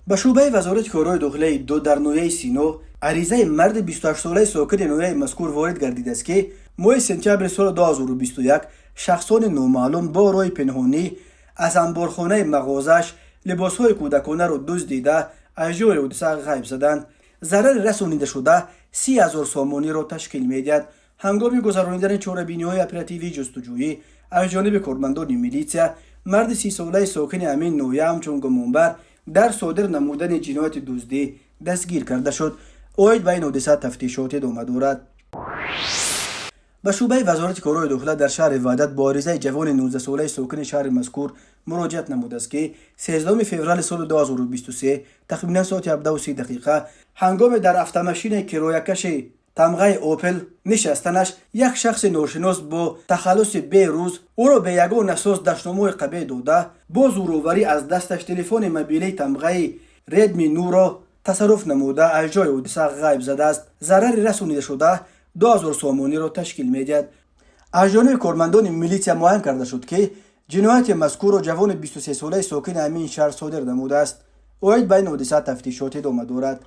به شعبه وزارت کارهای داخلی دو در نویه سینو عریضه مرد 28 ساله ساکن نویه مذکور وارد گردیده است که ماه سپتامبر سال 2021 شخصان نامعلوم با راه پنهانی از انبارخانه مغازش لباسهای کودکانه را دزدیده از جای حادثه غیب زدند. ضرر رسانیده شده 30,000 سامانی را تشکیل می‌دهد. هنگام گذرانیدن چاره‌بینی‌های اپراتیوی جستجویی از جانب کارمندان میلیسیا، مرد 30 ساله ساکن همین نویه همچون گمانبر در صادر نمودن جنایت دزدی دستگیر کرده شد. اوید به این حادثه تفتیشات ادامه دارد. به شعبه وزارت کارهای داخلی در شهر وحدت با عریضه جوان 19 ساله ساکن شهر مذکور مراجعت نموده است که 13 فوریه سال 2023 تقریبا ساعت 17:30 دقیقه هنگام در افت-ماشین کرایه‌کش تمغه اوپل نشستنش یک شخص ناشناس با تخلص بیروز او را به یگان اساس دشنامه قبیه داده با زوراوری از دستش تلفن موبیل تمغه ردمی 9 را تصرف نموده از جای حادثه غیب زده است. ضرر رسانیده شده 2000 سامانی را تشکیل می‌دهد. از جانب کارمندان میلیسیا معاین کرده شد که جنایت مذکور را جوان 23 ساله ساکن همین شهر صادر نموده است. اوید به این حادثه تفتیشات ادامه دارد.